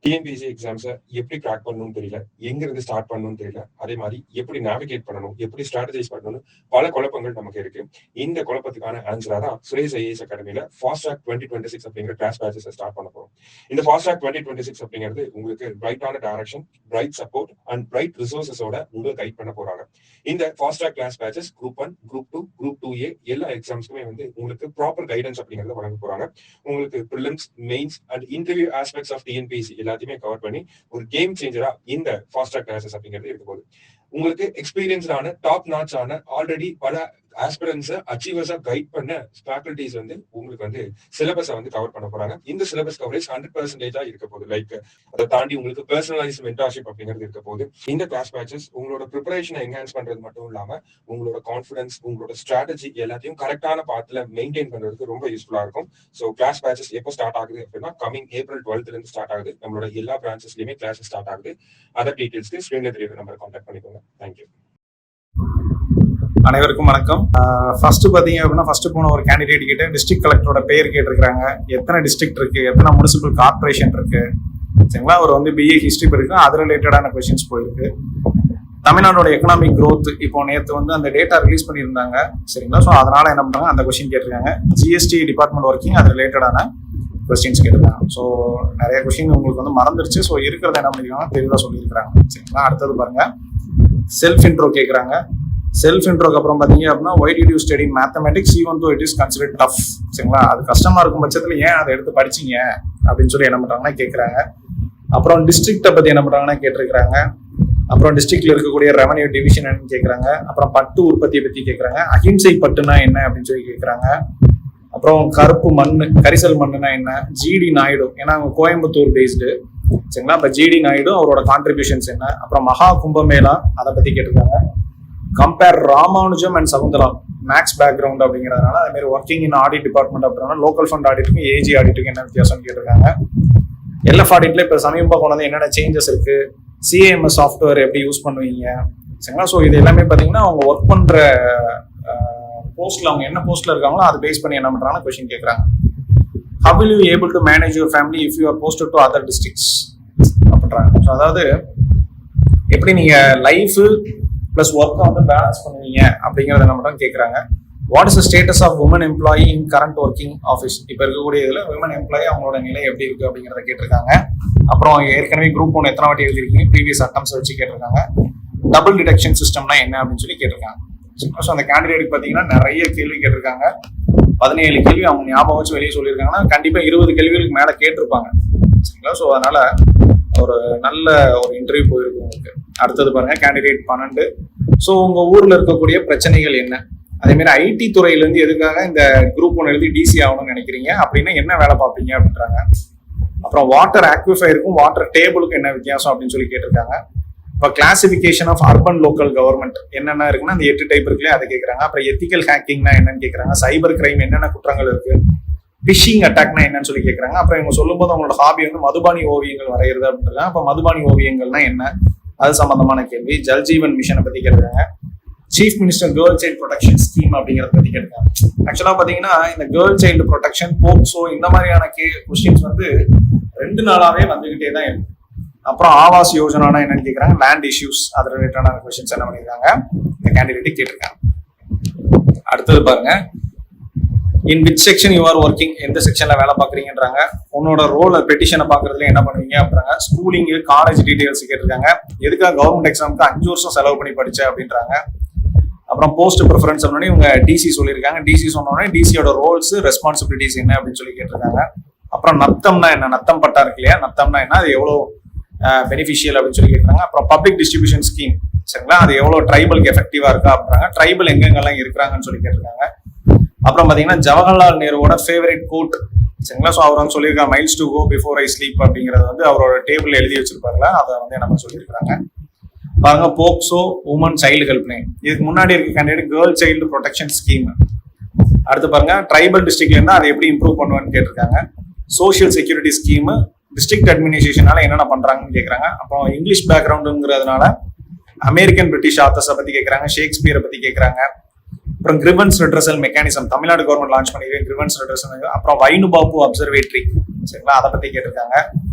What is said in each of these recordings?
TNPSC எக்ஸாம்ஸை எப்படி crack பண்ணணும்னு தெரியல, எங்க இருந்து ஸ்டார்ட் பண்ணணும்னு தெரியல, அதே மாதிரி எப்படி நேவிகேட் பண்ணணும், எப்படி ஸ்ட்ராட்டஜைஸ் பண்ணணும்னு பல குழப்பங்கள் நமக்கு இருக்கு. இந்த குழப்பத்துக்கான ஆன்சரா தான் சுரேஷ் ஐஏஎஸ் அகாடமியில ஃபாஸ்ட் ட்ராக் 2026 அப்படிங்கிற கிளாஸ் பேட்சஸ் ஸ்டார்ட் பண்ண போறோம். இந்த ஃபாஸ்ட் ட்ராக் 2026 அப்படிங்கிறது உங்களுக்கு பிரைட்டான direction, bright support and bright ரிசோர்சஸோட உங்களை கைட் பண்ண போறாங்க. இந்த fast track class batches group 1, group 2, group 2A எல்லா எக்ஸாம்ஸ்க்குமே வந்து உங்களுக்கு ப்ராப்பர் கைடன்ஸ் அப்படிங்கறத வழங்க போறாங்க. உங்களுக்கு prelims, mains and interview aspects of TNPSC எல்லாத்தையுமே கவர் பண்ணி ஒரு கேம் சேஞ்சரா இந்த ஃபாஸ்ட் ட்ராக் கிளாஸஸ் அப்படிங்கிறது இருக்க போகுது. உங்களுக்கு எக்ஸ்பீரியன்ஸ்டான டாப் நாட்ச் ஆன ஆல்ரெடி பல ஆஸ்பிரன்ஸை அச்சீவர்ஸா கைட் பண்ண ஃபேக்கல்டிஸ் வந்து உங்களுக்கு வந்து சிலபஸை வந்து கவர் பண்ண போறாங்க. இந்த சிலபஸ் கவரேஜ் 100% இருக்க போகுது. லைக் அதை தாண்டி உங்களுக்கு பர்சனலைஸ் மென்டார்ஷிப் அப்படிங்கிறது இருக்க போகுது. இந்த கிளாஸ் பேட்சஸ் உங்களோட ப்ரிப்பரேஷனை என்ஹான்ஸ் பண்றது மட்டும் இல்லாம உங்களோட கான்ஃபிடன்ஸ், உங்களோட ஸ்ட்ராட்டஜி எல்லாத்தையும் கரெக்டான பாத்துல மெயின்டைன் பண்றதுக்கு ரொம்ப யூஸ்ஃபுல்லா இருக்கும். ஸோ கிளாஸ் பேட்சஸ் எப்போ ஸ்டார்ட் ஆகுது அப்படின்னா கமிங் April 12th இருந்து ஸ்டார்ட் ஆகுது. நம்மளோட எல்லா பிரான்ச்சஸ்லயுமே கிளாஸஸ் ஸ்டார்ட் ஆகுது. அதர் டீடைல்ஸ்க்கு ஸ்கிரீன்ல தெரியுற நம்பர் கான்டாக்ட் பண்ணிக்கோங்க. தேங்க்யூ. அனைவருக்கும் வணக்கம். ஃபர்ஸ்ட் பாத்தீங்க அப்படின்னா ஃபர்ஸ்ட் போன ஒரு கேண்டிடேட் கிட்ட டிஸ்ட்ரிக்ட் கலெக்டரோட பேர் கேட்டிருக்காங்க, எத்தனை டிஸ்ட்ரிக்ட் இருக்கு, எத்தனை முனிசிபல் கார்பரேஷன் இருக்கு, சரிங்களா. அவர் வந்து பிஏ ஹிஸ்டரி இருக்கு, அது ரிலேட்டடான கொஸ்டின்ஸ் போயிருக்கு. தமிழ்நாடோட எக்கனாமிக் க்ரோத் இப்போ நேற்று வந்து அந்த டேட்டா ரிலீஸ் பண்ணியிருந்தாங்க, சரிங்களா. ஸோ அதனால என்ன பண்றாங்க, அந்த கொஸ்டின் கேட்டிருக்காங்க. ஜிஎஸ்டி டிபார்ட்மெண்ட் ஒர்க்கிங் அது ரிலேட்டடான கொஸ்டின்ஸ் கேட்டிருக்காங்க. ஸோ நிறைய கொஸ்டின் உங்களுக்கு வந்து மறந்துருச்சு. ஸோ இருக்கிறத என்ன பண்ணிருக்காங்க தெளிவாக சொல்லியிருக்கிறாங்க, சரிங்களா. அடுத்தது பாருங்க, செல்ஃப் இன்ட்ரோ கேட்குறாங்க. செல்ஃப் இன்ட்ரோக்கு அப்புறம் பார்த்தீங்க அப்படின்னா why did you study mathematics even though it is considered tough, சரிங்களா. அது கஷ்டமா இருக்கும் பட்சத்தில் ஏன் அதை எடுத்து படிச்சீங்க அப்படின்னு சொல்லி என்ன பண்றாங்கன்னா கேட்குறாங்க. அப்புறம் டிஸ்ட்ரிக்டை பத்தி என்ன பண்றாங்கன்னா கேட்டிருக்கிறாங்க. அப்புறம் டிஸ்ட்ரிக்ட்ல இருக்கக்கூடிய ரெவன்யூ டிவிஷன் என்னன்னு கேட்குறாங்க. அப்புறம் பட்டு உற்பத்தியை பத்தி கேட்குறாங்க. அஹிம்சை பட்டுனா என்ன அப்படின்னு சொல்லி கேட்குறாங்க. அப்புறம் கருப்பு மண்ணு, கரிசல் மண்ணுனா என்ன, ஜிடி நாயுடு, ஏன்னா அவங்க கோயம்புத்தூர் பேஸ்டு, சரிங்களா. இப்போ ஜிடி நாயுடு அவரோட கான்ட்ரிபியூஷன்ஸ் என்ன. அப்புறம் மகா கும்பமேளா அதை பத்தி கேட்டிருக்காங்க. Compare Ramanujam and Shakuntala, maths background அப்படிங்கிறதுனால அதே மாதிரி ஒர்க்கிங் இன் ஆடிட் டிபார்ட்மெண்ட் அப்படின்னா லோக்கல் ஃபண்ட் ஆடிட்டுக்கும் ஏஜி ஆடிட்டுக்கும் என்ன வித்தியாசம் கேட்டிருக்காங்க. எல்எஃப் ஆடிட்ல இப்போ சமீபமாக கொண்டு என்னென்ன சேஞ்சஸ் இருக்கு, சிஏஎம்எஸ் சாஃப்ட்வேர் எப்படி யூஸ் பண்ணுவீங்க, சரிங்களா. ஸோ இது எல்லாமே பார்த்தீங்கன்னா அவங்க ஒர்க் பண்ற போஸ்ட்ல அவங்க என்ன போஸ்ட்ல இருக்காங்களோ அதை பேஸ் பண்ணி என்ன பண்றாங்கன்னா கொஸ்டின் கேட்குறாங்க. How will you able to manage your family if you are posted to other districts அப்படின்றாங்க. ஸோ அதாவது எப்படி நீங்க லைஃப் பிளஸ் ஒர்க்கை வந்து பேலன்ஸ் பண்ணுவீங்க அப்படிங்கிறத என்ன பண்றாங்க கேட்குறாங்க. What is the status of woman employee in current working office, இப்போ இருக்கக்கூடிய இதில் உமன் எம்ப்ளாயி அவங்களோட நிலை எப்படி இருக்கு அப்படிங்கிறத கேட்டிருக்காங்க. அப்புறம் ஏற்கனவே குரூப் 1 எத்தனை வாட்டி எழுதிருக்கீங்க, ப்ரீவியஸ் அட்டம்ஸ் வச்சு கேட்டிருக்காங்க. டபுள் டிடக்ஷன் சிஸ்டம்னா என்ன அப்படின்னு சொல்லி கேட்டிருக்காங்க. ஸோ அந்த கேண்டிடேட் பார்த்தீங்கன்னா நிறைய கேள்வி கேட்டிருக்காங்க. 17 கேள்வி அவங்க ஞாபகம் வச்சு வெளியே சொல்லியிருக்காங்கன்னா கண்டிப்பாக 20 கேள்விகளுக்கு மேலே கேட்டிருப்பாங்க, சரிங்களா. ஸோ அதனால ஒரு நல்ல ஒரு இன்டர்வியூ போயிருக்கு உங்களுக்கு. அடுத்தது பாருங்க, கேண்டிடேட் 12. ஸோ உங்க ஊர்ல இருக்கக்கூடிய பிரச்சனைகள் என்ன, அதே மாதிரி ஐடி துறையில இருந்து எதுக்காக இந்த குரூப் 1 எழுதி டிசி ஆகணும்னு நினைக்கிறீங்க அப்படின்னா என்ன வேலை பார்ப்பீங்க அப்படின்றாங்க. அப்புறம் வாட்டர் ஆக்விஃபயருக்கும் வாட்டர் டேபிளுக்கும் என்ன வித்தியாசம் அப்படின்னு சொல்லி கேட்டிருக்காங்க. இப்போ classification of urban local government என்னென்ன இருக்குன்னா அந்த 8 டைப் இருக்குல்லையே அதை கேட்குறாங்க. அப்புறம் எத்திக்கல் ஹேக்கிங்னா என்னன்னு கேட்குறாங்க. சைபர் கிரைம் என்னென்ன குற்றங்கள் இருக்கு, பிஷிங் அட்டாக்னா என்னன்னு சொல்லி கேட்குறாங்க. அப்புறம் இவங்க சொல்லும்போது அவங்களோட ஹாபி வந்து மதுபானி ஓவியங்கள் வரைகிறது அப்படின்றாங்க. அப்போ மதுபானி ஓவியங்கள்னா என்ன, அது சம்பந்தமான கேள்வி. ஜல்ஜீவன் மிஷனை பத்தி கேட்குறாங்க. Chief minister girl child protection scheme அப்படிங்கிறத பத்தி கேட்குறாங்க. ஆக்சுவலா பாத்தீங்கன்னா இந்த கேர்ள் சைல்டு ப்ரொடெக்ஷன், போக்சோ இந்த மாதிரியான கொஸ்டின்ஸ் வந்து 2 நாளாவே வந்துகிட்டே தான் இருக்கு. அப்புறம் ஆவாஸ் யோஜனானா என்னன்னு கேட்குறாங்க. லேண்ட் இஷ்யூஸ் அது ரிலேட்டடான கொஸ்டின்ஸ் என்ன பண்ணிருக்காங்க இந்த கேண்டிடேட் கேட்டிருக்காங்க. அடுத்தது பாருங்க, in which section you are working, எந்த செக்ஷன்ல வேலை பார்க்குறீங்கன்றாங்க. உன்னோட ரோல் பெட்டிஷனை பார்க்கறதுல என்ன பண்ணுவீங்க அப்படின்றாங்க. ஸ்கூலிங், காலேஜ் டீடைல்ஸ் கேட்டிருக்காங்க. எதுக்காக கவர்மெண்ட் எக்ஸாமுக்கு 5 வருஷம் செலவு பண்ணி படிச்ச அப்படின்றாங்க. அப்புறம் போஸ்ட் ப்ரிஃபரன்ஸ் சொன்னோடனே இவங்க டிசி சொல்லியிருக்காங்க. டிசி சொன்னோடனே டிசியோட ரோல்ஸ் ரெஸ்பான்சிபிலிட்டிஸ் என்ன அப்படின்னு சொல்லி கேட்டிருக்காங்க. அப்புறம் நத்தம்னா என்ன, நத்தம் பட்டா இருக்கு இல்லையா, நத்தம்னா என்ன, அது எவ்வளோ பெனிஃபிஷியல் அப்படின்னு சொல்லி கேட்குறாங்க. அப்புறம் பப்ளிக் டிஸ்ட்ரிபியூஷன் ஸ்கீம், சரிங்களா, அது எவ்வளோ ட்ரைபலுக்கு எஃபெக்டிவா இருக்கா அப்படின்றாங்க. ட்ரைபல் எங்கெங்கெல்லாம் இருக்கிறாங்கன்னு சொல்லி கேட்டிருக்காங்க. அப்புறம் பாத்தீங்கன்னா ஜவஹர்லால் நேருவோட ஃபேவரட் கோட், சரிங்களா. ஸோ அவர் வந்து சொல்லியிருக்காங்க miles to go before I sleep அப்படிங்கறது வந்து அவரோட டேபிள் எழுதி வச்சிருப்பாருல, அதை வந்து நம்ம சொல்லியிருக்காங்க. பாருங்க, போக்சோ உமன் சைல்டு ஹெல்ப்லைன், இதுக்கு முன்னாடி இருக்க candidate girl child protection scheme. அடுத்து பாருங்க, ட்ரைபல் டிஸ்ட்ரிக்ட்ல இருந்தா அதை எப்படி இம்ப்ரூவ் பண்ணுவேன்னு கேட்டிருக்காங்க. சோசியல் செக்யூரிட்டி ஸ்கீம், டிஸ்ட்ரிக்ட் அட்மினிஸ்ட்ரேஷனால என்னென்ன பண்றாங்கன்னு கேட்கறாங்க. அப்புறம் இங்கிலீஷ் பேக்ரவுண்டுங்கிறதுனால அமெரிக்கன் பிரிட்டிஷ் ஆத்தர்ஸை பத்தி கேட்கறாங்க. ஷேக்ஸ்பியரை பத்தி கேட்கறாங்க. அப்புறம் grievance redressal mechanism Tamil Nadu government launch பண்ணிருக்கேன் கிரிவன்ஸ் ரெட்ரஸல். அப்புறம் வைனுபாபு அப்சர்வேட்டரி, சரிங்களா, அதை பத்தி கேட்டிருக்காங்க.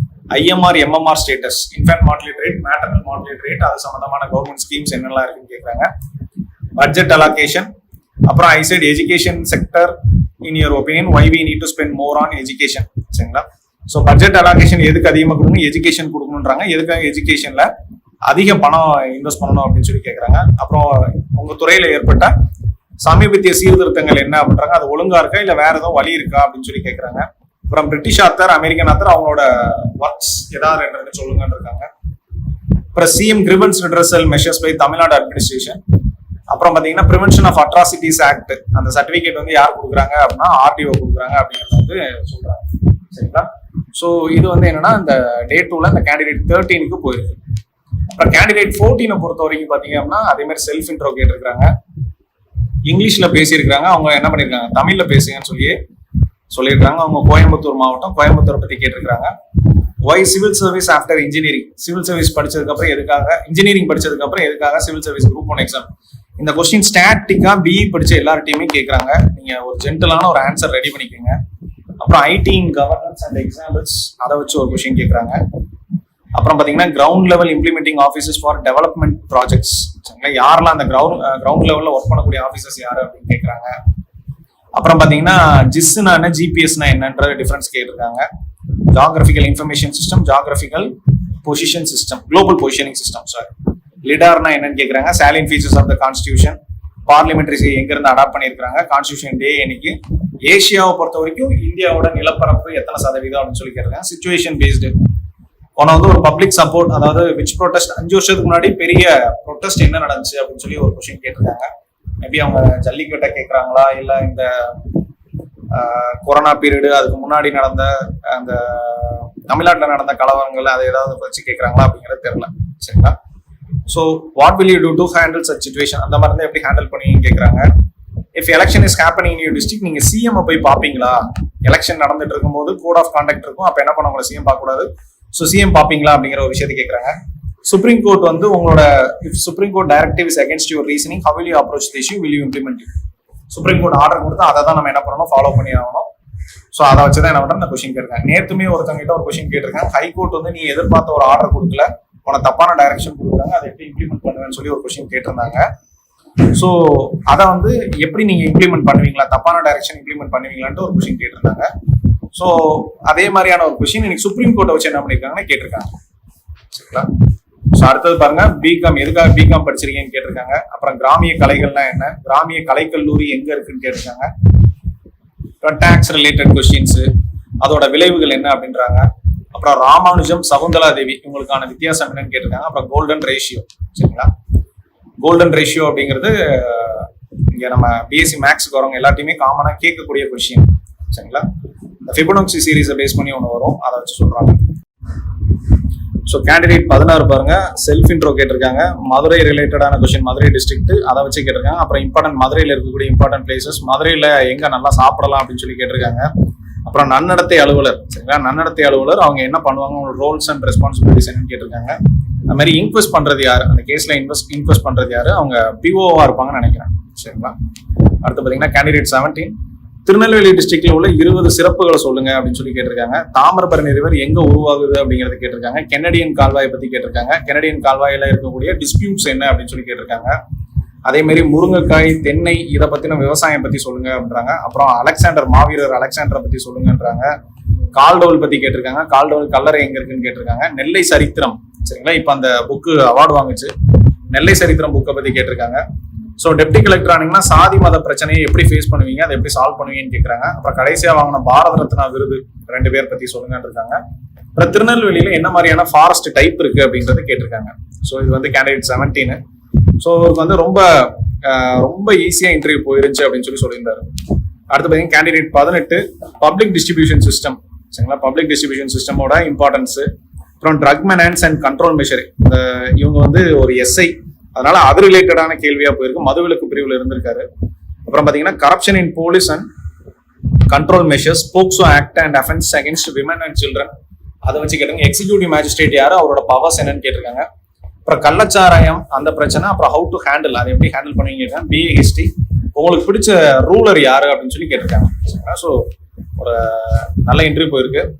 IMR MMR status, infant mortality rate, maternal mortality rate, அது சம்பந்தமான கவர்மெண்ட் ஸ்கீம்ஸ் என்னெல்லாம் இருக்குன்னு கேட்குறாங்க. பட்ஜெட் அலோகேஷன், அப்புறம் I said education sector in your opinion why we need to spend more on education. சரிங்களா? ஸோ பட்ஜெட் அலோகேஷன் எதுக்கு அதிகமாக கொடுக்கணும், எஜுகேஷன் கொடுக்கணுன்றாங்க. எதுக்காக எஜுகேஷன்ல அதிக பணம் இன்வெஸ்ட் பண்ணணும் அப்படின்னு சொல்லி கேட்குறாங்க. அப்புறம் உங்க துறையில ஏற்பட்ட சமீபத்திய சீர்திருத்தங்கள் என்ன அப்படின்றாங்க, அது ஒழுங்கா இருக்கா இல்ல வேற ஏதோ வழி இருக்கா அப்படின்னு சொல்லி கேட்குறாங்க. அப்புறம் பிரிட்டிஷ் ஆத்தர், அமெரிக்கன் ஆத்தர், அவங்களோட ஒர்க்ஸ் ஏதாவது ரெண்டு சொல்லுங்கன்னு இருக்காங்க. அப்புறம் CM grievance redressal measures by Tamil Nadu administration. அப்புறம் பாத்தீங்கன்னா ப்ரிவென்ஷன் ஆஃப் அட்ராசிட்டிஸ் ஆக்ட், அந்த சர்டிபிகேட் வந்து யார் கொடுக்குறாங்க அப்படின்னா ஆர்டிஓ கொடுக்குறாங்க அப்படிங்கறத வந்து சொல்றாங்க. சரிங்களா? ஸோ இது வந்து என்னன்னா இந்த டே 2ல இந்த கேண்டிடேட் 13க்கு போயிருக்கு. அப்புறம் கேண்டிடேட் 14 பொறுத்த வரைக்கும் பாத்தீங்க அப்படின்னா அதே மாதிரி செல்ஃப் இன்ட்ரோ கேட்டிருக்காங்க. இங்கிலீஷ்ல பேசியிருக்காங்க. அவங்க என்ன பண்ணிருக்காங்க, தமிழ்ல பேசுங்கன்னு சொல்லியிருக்காங்க. அவங்க கோயம்புத்தூர் மாவட்டம், கோயம்புத்தூரை பத்தி கேட்டிருக்காங்க. Why civil service after engineering, civil service படிச்சதுக்கு அப்புறம் எதுக்காக, இன்ஜினியரிங் படிச்சதுக்கு அப்புறம் எதுக்காக சிவில் சர்வீஸ் குரூப் 1 எக்ஸாம். இந்த கொஸ்டின் ஸ்டாட்டிக்கா பிஇ படிச்ச எல்லார்ட்டையுமே கேட்கறாங்க. நீங்க ஒரு ஜென்டலான ஒரு ஆன்சர் ரெடி பண்ணிக்கோங்க. அப்புறம் IT in governance and examples, அதை வச்சு ஒரு கொஸ்டின் கேட்கறாங்க. அப்புறம் பாத்தீங்கன்னா ground level implementing officers for development projects, யாரெல்லாம் அந்த கிரவுண்ட் லெவல்ல ஒர்க் பண்ணக்கூடிய ஆஃபீஸர்ஸ் யாரு அப்படின்னு கேட்கறாங்க. அப்புறம் பாத்தீங்கன்னா ஜிஸ்னா என்ன, ஜிபிஎஸ்னா என்னன்ற டிஃபரன்ஸ் கேட்டிருக்காங்க. Geographical information system, geographical position system, global positioning system. Sorry, லிடார்னா என்னன்னு கேட்கறாங்க. Salient features of the constitution, parliamentary எங்க இருந்து அடாப்ட் பண்ணிருக்காங்க, கான்ஸ்டிடியூஷன் டே என்னைக்கு, ஏசியாவை பொறுத்த வரைக்கும் இந்தியாவோட நிலப்பரப்பு எத்தனை சதவீதம் அப்படின்னு சொல்லி கேட்டிருக்காங்க. சிச்சுவேஷன் பேஸ்டு ஒன்னு வந்து ஒரு பப்ளிக் சப்போர்ட், அதாவது விச் ப்ரொடெஸ்ட், 5 வருஷத்துக்கு முன்னாடி பெரிய ப்ரொடெஸ்ட் என்ன நடந்துச்சு அப்படின்னு சொல்லி ஒரு கொஸ்டின் கேட்டிருக்காங்க. மேபி அவங்க ஜல்லிக்கட்டை கேட்கறாங்களா இல்ல இந்த கொரோனா பீரியடு அதுக்கு முன்னாடி நடந்த அந்த தமிழ்நாட்டில் நடந்த கலவரங்கள் அதை ஏதாவது வச்சு கேட்கறாங்களா அப்படிங்கிறது தெரியல. சரிங்களா? So what will you do to handle such situation, அந்த மாதிரி தான் எப்படி ஹேண்டில் பண்ணி கேட்கறாங்க. If election is happening in your district, நீங்க சிஎம் போய் பாப்பீங்களா? எலெக்ஷன் நடந்துட்டு இருக்கும்போது கோட் ஆஃப் கான்டாக்ட் இருக்கும், அப்ப என்ன பண்ண உங்களை சிஎம் பார்க்க கூடாது. ஸோ சிஎம் பாப்பீங்களா அப்படிங்கிற ஒரு விஷயத்தை கேட்கறாங்க. சுப்ரீம் கோர்ட் வந்து உங்களோட if supreme court directive is against your reasoning, how will you approach the issue, will you implement it. Supreme court order கொடுத்தா அதை தான் நம்ம என்ன பண்ணணும், ஃபாலோ பண்ணி ஆகணும். ஸோ அதை வச்சுதான் என்ன பண்றோம், இந்த கொஸ்டின் கேட்டிருக்காங்க. நேற்றுமே ஒருத்தவங்கிட்ட ஒரு கொஸ்டின் கேட்டிருக்காங்க. ஹைகோர்ட் வந்து நீ எதிர்பார்த்த ஒரு ஆர்டர் கொடுக்கல, உன தப்பான டைரக்ஷன் கொடுக்குறாங்க, அதை எப்படி இம்ப்ளிமெண்ட் பண்ணுவேன்னு சொல்லி ஒரு கொஸ்டின் கேட்டிருந்தாங்க. ஸோ அதை வந்து எப்படி நீங்க இம்ப்ளிமெண்ட் பண்ணுவீங்களா, தப்பான டைரக்ஷன் இம்ப்ளிமெண்ட் பண்ணுவீங்களான்ட்டு ஒரு கொஸ்டின் கேட்டிருந்தாங்க. ஸோ அதே மாதிரியான ஒரு கொஸ்டின் இன்னைக்கு சுப்ரீம் கோர்ட்டை வச்சு என்ன பண்ணிருக்காங்கன்னு கேட்டிருக்காங்க. சரிங்களா? ஸோ அடுத்தது பாருங்க, பிகாம் எதுக்காக பிகாம் படிச்சிருக்கீங்கன்னு கேட்டிருக்காங்க. அப்புறம் கிராமிய கலைகள்னா என்ன, கிராமிய கலைக்கல்லூரி எங்க இருக்குன்னு கேட்டிருக்காங்க. டாக்ஸ் ரிலேட்டட் கொஸ்டின்ஸ், அதோட விளைவுகள் என்ன அப்படின்றாங்க. அப்புறம் ராமானுஜம், சகுந்தலா தேவி இவங்களுக்கான வித்தியாசம் என்னன்னு கேட்டிருக்காங்க. அப்புறம் கோல்டன் ரேஷியோ. சரிங்களா? கோல்டன் ரேஷியோ அப்படிங்கிறது இங்க நம்ம பிஎஸ்சி மேக்ஸ்க்கு வரவங்க எல்லாத்தையுமே காமனா கேட்கக்கூடிய கொஸ்டின். சரிங்களா? இந்த ஃபிபோனாச்சி சீரீஸை பேஸ் பண்ணி ஒன்று வரும், அதை வச்சு சொல்றாங்க. ஸோ கேண்டிடேட் 16 பாருங்க, செல்ஃப் இன்ட்ரோ கேட்டிருக்காங்க. மதுரை ரிலேட்டடான கொஸ்டின், மதுரை டிஸ்ட்ரிக்ட் அதை வச்சு கேட்டிருக்காங்க. அப்புறம் இம்பார்ட்டன்ட் மதுரையில் இருக்கக்கூடிய இம்பார்ட்டன்ட் பிளேசஸ், மதுரையில எங்க நல்லா சாப்பிடலாம் அப்படின்னு சொல்லி கேட்டிருக்காங்க. அப்புறம் நன்னடத்தை அலுவலர். சரிங்களா? நன்னடத்தை அலுவலர் அவங்க என்ன பண்ணுவாங்க, ரோல்ஸ் அண்ட் ரெஸ்பான்சிபிலிட்டிஸ் என்னன்னு கேட்டிருக்காங்க. அது மாதிரி இன்வெஸ்ட் பண்றது யாரு, அந்த கேஸ்ல இன்வெஸ்ட் பண்றது யாரு, அவங்க பிஓவா இருப்பாங்கன்னு நினைக்கிறேன். சரிங்களா? அடுத்து பாத்தீங்கன்னா கேண்டிடேட் 17, திருநெல்வேலி டிஸ்ட்ரிக்ட்ல உள்ள 20 சிறப்புகளை சொல்லுங்க அப்படின்னு சொல்லி கேட்டிருக்காங்க. தாமிரபரணி ரிவர் எங்க உருவாகுது அப்படிங்கறத கேட்டிருக்காங்க. கெனடியன் கால்வாயை பத்தி கேட்டிருக்காங்க. கெனடியன் கால்வாயில இருக்கக்கூடிய டிஸ்பியூட்ஸ் என்ன அப்படின்னு சொல்லி கேட்டிருக்காங்க. அதே மாதிரி முருங்கைக்காய், தென்னை இதை பத்தின விவசாயம் பத்தி சொல்லுங்க அப்படின்றாங்க. அப்புறம் அலெக்சாண்டர், மாவீரர் அலெக்சாண்டரை பத்தி சொல்லுங்கன்றாங்க. கால்டோல் பத்தி கேட்டிருக்காங்க. கால்டோல் கல்லறை எங்க இருக்குன்னு கேட்டிருக்காங்க. நெல்லை சரித்திரம். சரிங்களா? இப்ப அந்த புக்கு அவார்டு வாங்குச்சு, நெல்லை சரித்திரம் புக்கை பத்தி கேட்டிருக்காங்க. ஸோ டெப்டி கலெக்டர் ஆனீங்கன்னா சாதி மத பிரச்சனையை எப்படி ஃபேஸ் பண்ணுவீங்க, அதை எப்படி சால்வ் பண்ணுவீங்கன்னு கேட்கறாங்க. அப்புறம் கடைசியா வாங்கின பாரத ரத்னா விருது 2 பேர் பத்தி சொல்லுங்கன்னு இருக்காங்க. அப்புறம் திருநெல்வேலியில என்ன மாதிரியான ஃபாரஸ்ட் டைப் இருக்கு அப்படின்றத கேட்டிருக்காங்க. ஸோ இது வந்து கேண்டிடேட் 17. ஸோ இவருக்கு வந்து ரொம்ப ஈஸியா இன்டர்வியூ போயிருச்சு அப்படின்னு சொல்லியிருந்தாரு. அடுத்து பார்த்தீங்கன்னா கேண்டிடேட் 18, பப்ளிக் டிஸ்ட்ரிபியூஷன் சிஸ்டம். சரிங்களா? பப்ளிக் டிஸ்ட்ரிபியூஷன் சிஸ்டமோட இம்பார்ட்டன்ஸ். அப்புறம் drug menace and control measure, இவங்க வந்து ஒரு எஸ்ஐ, அதனால அது ரிலேட்டடான கேள்வியா போயிருக்கு. மதுவிலக்கு பிரிவுல இருந்திருக்காரு. அப்புறம் பாத்தீங்கன்னா corruption in police and control measures, POCSO act and offence against women and children, அதை வச்சு கேட்டாங்க. எக்ஸிக்யூட்டிவ் மேஜிஸ்ட்ரேட் யாரு, அவரோட பவர்ஸ் என்னன்னு கேட்டிருக்காங்க. அப்புறம் கள்ளச்சாராயம் அந்த பிரச்சனை, அப்புறம் ஹவு டு ஹேண்டில், அதை எப்படி ஹேண்டில் பண்ணுவீங்க. பிஏ ஹிஸ்டரி, உங்களுக்கு பிடிச்ச ரூலர் யாரு அப்படின்னு சொல்லி கேட்டிருக்காங்க. ஸோ ஒரு நல்ல இன்டர்வியூ போயிருக்கு.